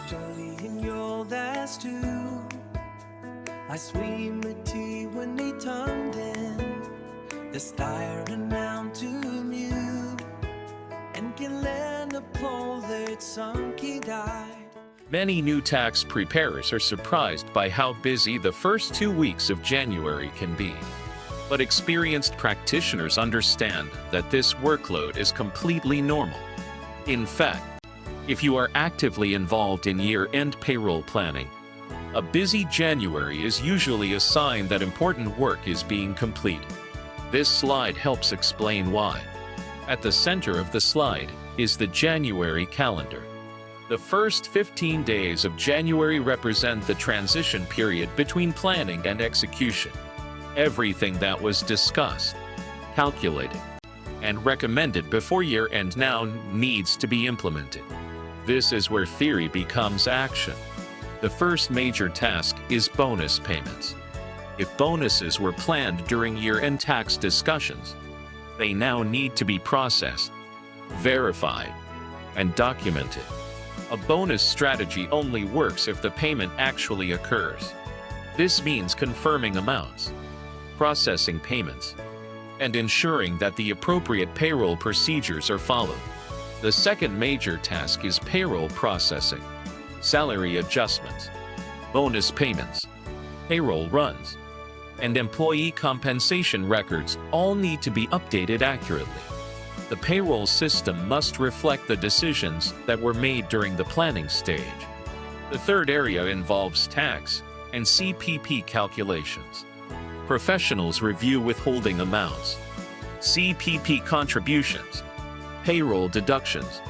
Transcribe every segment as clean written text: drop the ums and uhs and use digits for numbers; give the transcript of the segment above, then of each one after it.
studying your last two. I swim with tea when they turned in. The staring down to mute. And can learn the pole that sunk he died. Many new tax preparers are surprised by how busy the first 2 weeks of January can be. But experienced practitioners understand that this workload is completely normal. In fact, if you are actively involved in year-end payroll planning, a busy January is usually a sign that important work is being completed. This slide helps explain why. At the center of the slide is the January calendar. The first 15 days of January represent the transition period between planning and execution. Everything that was discussed, calculated, and recommended before year-end now needs to be implemented. This is where theory becomes action. The first major task is bonus payments. If bonuses were planned during year-end tax discussions, they now need to be processed, verified, and documented. A bonus strategy only works if the payment actually occurs. This means confirming amounts, processing payments, and ensuring that the appropriate payroll procedures are followed. The second major task is payroll processing, salary adjustments, bonus payments, payroll runs, and employee compensation records all need to be updated accurately. The payroll system must reflect the decisions that were made during the planning stage. The third area involves tax and CPP calculations. Professionals review withholding amounts, CPP contributions, payroll deductions,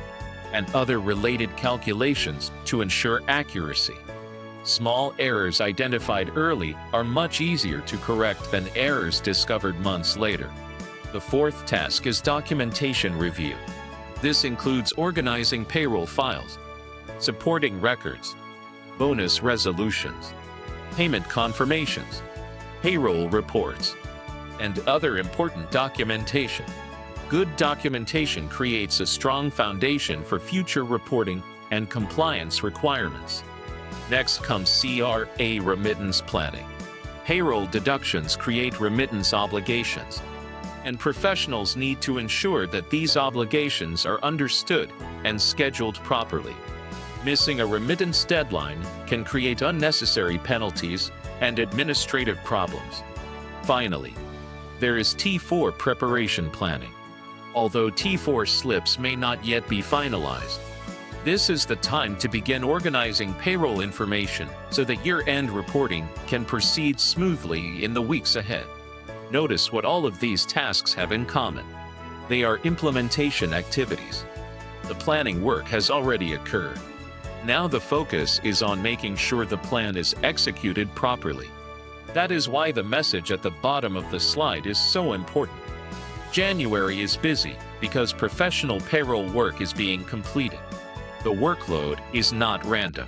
and other related calculations to ensure accuracy. Small errors identified early are much easier to correct than errors discovered months later. The fourth task is documentation review. This includes organizing payroll files, supporting records, bonus resolutions, payment confirmations, payroll reports, and other important documentation. Good documentation creates a strong foundation for future reporting and compliance requirements. Next comes CRA remittance planning. Payroll deductions create remittance obligations, and professionals need to ensure that these obligations are understood and scheduled properly. Missing a remittance deadline can create unnecessary penalties and administrative problems. Finally, there is T4 preparation planning. Although T4 slips may not yet be finalized, this is the time to begin organizing payroll information so that year-end reporting can proceed smoothly in the weeks ahead. Notice what all of these tasks have in common. They are implementation activities. The planning work has already occurred. Now the focus is on making sure the plan is executed properly. That is why the message at the bottom of the slide is so important. January is busy because professional payroll work is being completed. The workload is not random.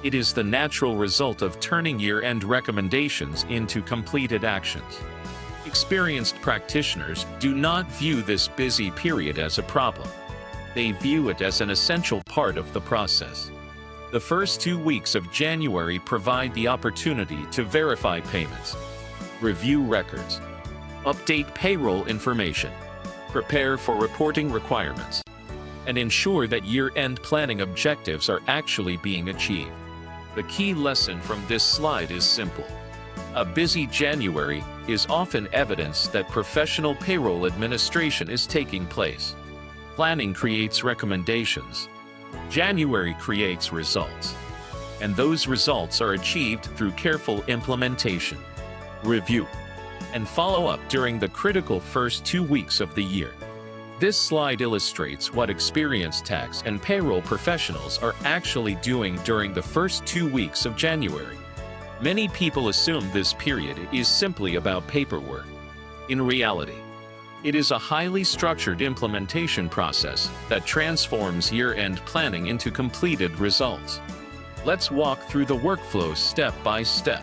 It is the natural result of turning year-end recommendations into completed actions. Experienced practitioners do not view this busy period as a problem. They view it as an essential part of the process. The first 2 weeks of January provide the opportunity to verify payments, review records, update payroll information, prepare for reporting requirements, and ensure that year-end planning objectives are actually being achieved. The key lesson from this slide is simple. A busy January is often evidence that professional payroll administration is taking place. Planning creates recommendations. January creates results. And those results are achieved through careful implementation, review, and follow-up during the critical first 2 weeks of the year. This slide illustrates what experienced tax and payroll professionals are actually doing during the first 2 weeks of January. Many people assume this period is simply about paperwork. In reality, it is a highly structured implementation process that transforms year-end planning into completed results. Let's walk through the workflow step by step.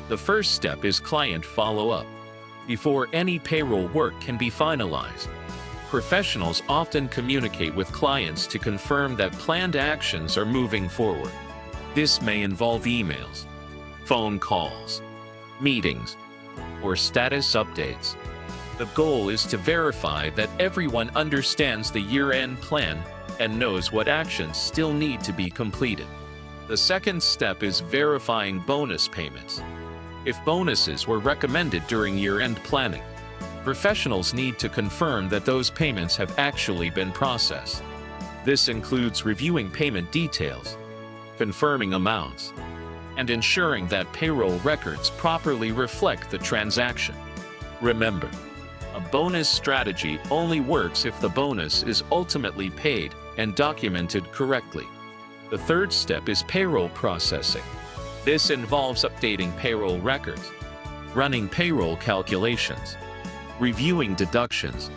The first step is client follow-up. Before any payroll work can be finalized, professionals often communicate with clients to confirm that planned actions are moving forward. This may involve emails, phone calls, meetings, or status updates. The goal is to verify that everyone understands the year-end plan and knows what actions still need to be completed. The second step is verifying bonus payments. If bonuses were recommended during year-end planning, professionals need to confirm that those payments have actually been processed. This includes reviewing payment details, confirming amounts, and ensuring that payroll records properly reflect the transaction. Remember, a bonus strategy only works if the bonus is ultimately paid and documented correctly. The third step is payroll processing. This involves updating payroll records, running payroll calculations, reviewing deductions,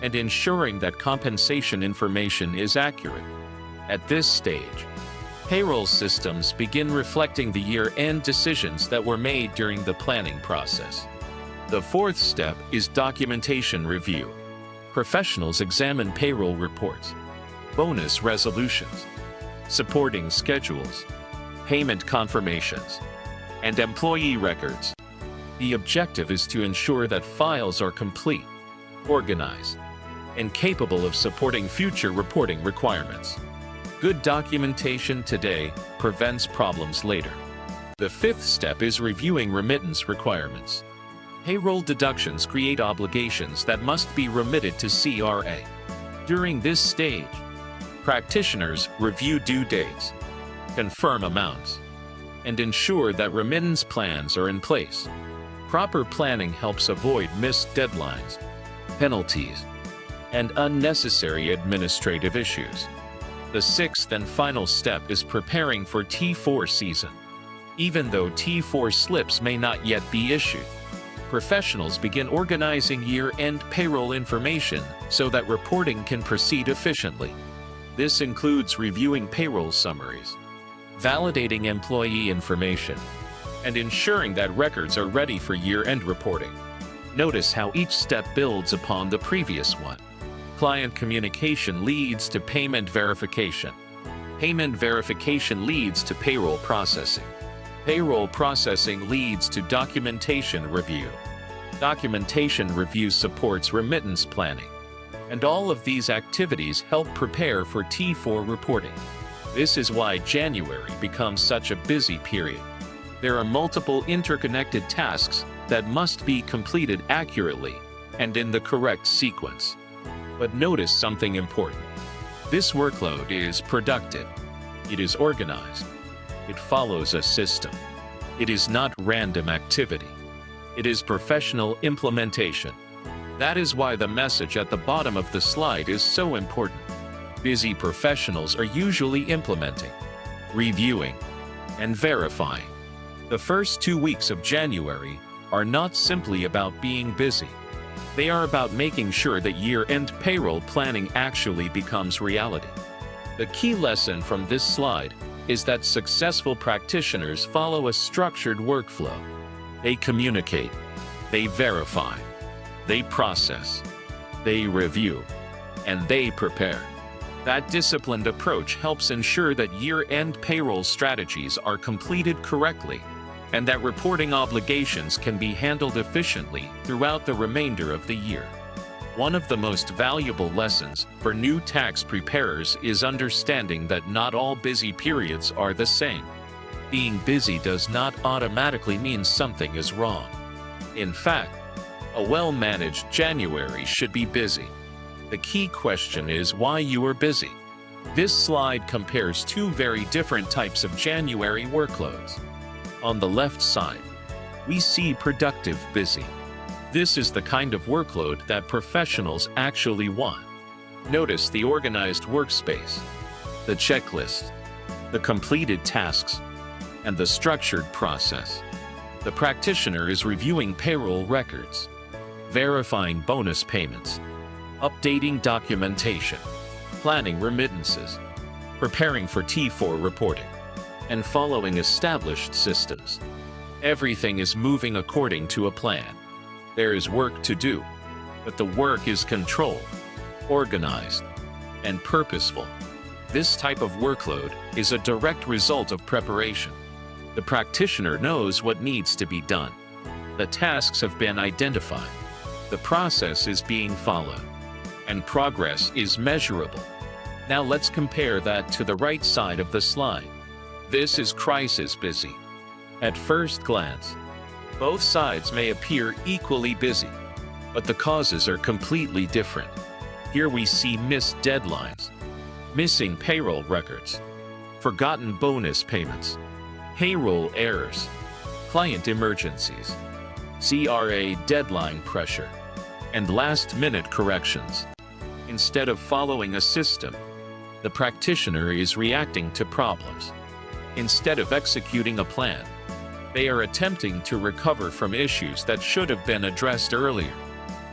and ensuring that compensation information is accurate. At this stage, payroll systems begin reflecting the year-end decisions that were made during the planning process. The fourth step is documentation review. Professionals examine payroll reports, bonus resolutions, supporting schedules, payment confirmations, and employee records. The objective is to ensure that files are complete, organized, and capable of supporting future reporting requirements. Good documentation today prevents problems later. The fifth step is reviewing remittance requirements. Payroll deductions create obligations that must be remitted to CRA. During this stage, practitioners review due dates, confirm amounts, and ensure that remittance plans are in place. Proper planning helps avoid missed deadlines, penalties, and unnecessary administrative issues. The sixth and final step is preparing for T4 season. Even though T4 slips may not yet be issued, professionals begin organizing year-end payroll information so that reporting can proceed efficiently. This includes reviewing payroll summaries, validating employee information, and ensuring that records are ready for year-end reporting. Notice how each step builds upon the previous one. Client communication leads to payment verification. Payment verification leads to payroll processing. Payroll processing leads to documentation review. Documentation review supports remittance planning. And all of these activities help prepare for T4 reporting. This is why January becomes such a busy period. There are multiple interconnected tasks that must be completed accurately and in the correct sequence. But notice something important. This workload is productive. It is organized. It follows a system. It is not random activity. It is professional implementation. That is why the message at the bottom of the slide is so important. Busy professionals are usually implementing, reviewing, and verifying. The first 2 weeks of January are not simply about being busy. They are about making sure that year-end payroll planning actually becomes reality. The key lesson from this slide is that successful practitioners follow a structured workflow. They communicate, they verify, they process, they review, and they prepare. That disciplined approach helps ensure that year-end payroll strategies are completed correctly and that reporting obligations can be handled efficiently throughout the remainder of the year. One of the most valuable lessons for new tax preparers is understanding that not all busy periods are the same. Being busy does not automatically mean something is wrong. In fact, a well-managed January should be busy. The key question is why you are busy. This slide compares two very different types of January workloads. On the left side, we see productive busy. This is the kind of workload that professionals actually want. Notice the organized workspace, the checklist, the completed tasks, and the structured process. The practitioner is reviewing payroll records, verifying bonus payments, updating documentation, planning remittances, preparing for T4 reporting, and following established systems. Everything is moving according to a plan. There is work to do, but the work is controlled, organized, and purposeful. This type of workload is a direct result of preparation. The practitioner knows what needs to be done. The tasks have been identified. The process is being followed. And progress is measurable. Now let's compare that to the right side of the slide. This is crisis busy. At first glance, both sides may appear equally busy, but the causes are completely different. Here we see missed deadlines, missing payroll records, forgotten bonus payments, payroll errors, client emergencies, CRA deadline pressure, and last-minute corrections. Instead of following a system, the practitioner is reacting to problems. Instead of executing a plan, they are attempting to recover from issues that should have been addressed earlier.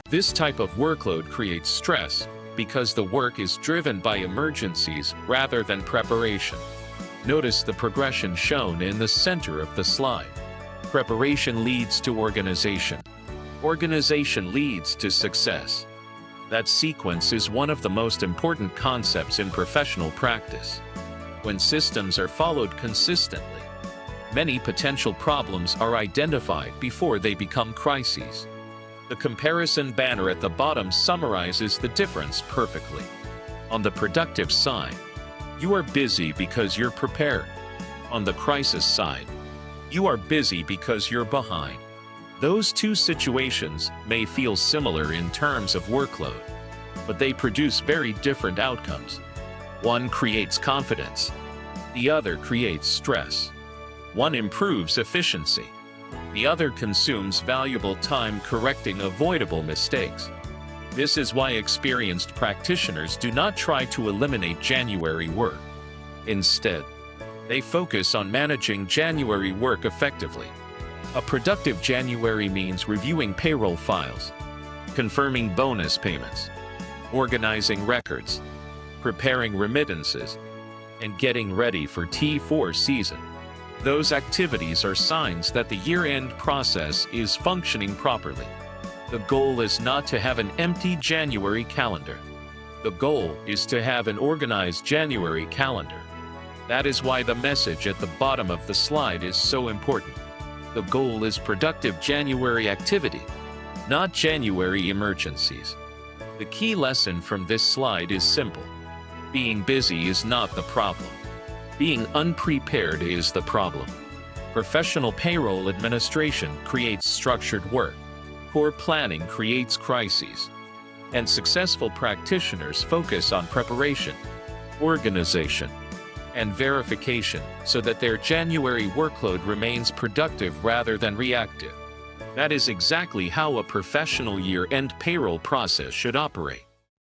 This type of workload creates stress because the work is driven by emergencies rather than preparation. Notice the progression shown in the center of the slide. Preparation leads to organization. Organization leads to success. That sequence is one of the most important concepts in professional practice. When systems are followed consistently, many potential problems are identified before they become crises. The comparison banner at the bottom summarizes the difference perfectly. On the productive side, you are busy because you're prepared. On the crisis side, you are busy because you're behind. Those two situations may feel similar in terms of workload, but they produce very different outcomes. One creates confidence, the other creates stress. One improves efficiency, the other consumes valuable time correcting avoidable mistakes. This is why experienced practitioners do not try to eliminate January work. Instead, they focus on managing January work effectively. A productive January means reviewing payroll files, confirming bonus payments, organizing records, preparing remittances, and getting ready for T4 season. Those activities are signs that the year-end process is functioning properly. The goal is not to have an empty January calendar. The goal is to have an organized January calendar. That is why the message at the bottom of the slide is so important. The goal is productive January activity, not January emergencies. The key lesson from this slide is simple. Being busy is not the problem. Being unprepared is the problem. Professional payroll administration creates structured work. Poor planning creates crises. And successful practitioners focus on preparation, organization, and verification so that their January workload remains productive rather than reactive. That is exactly how a professional year-end payroll process should operate.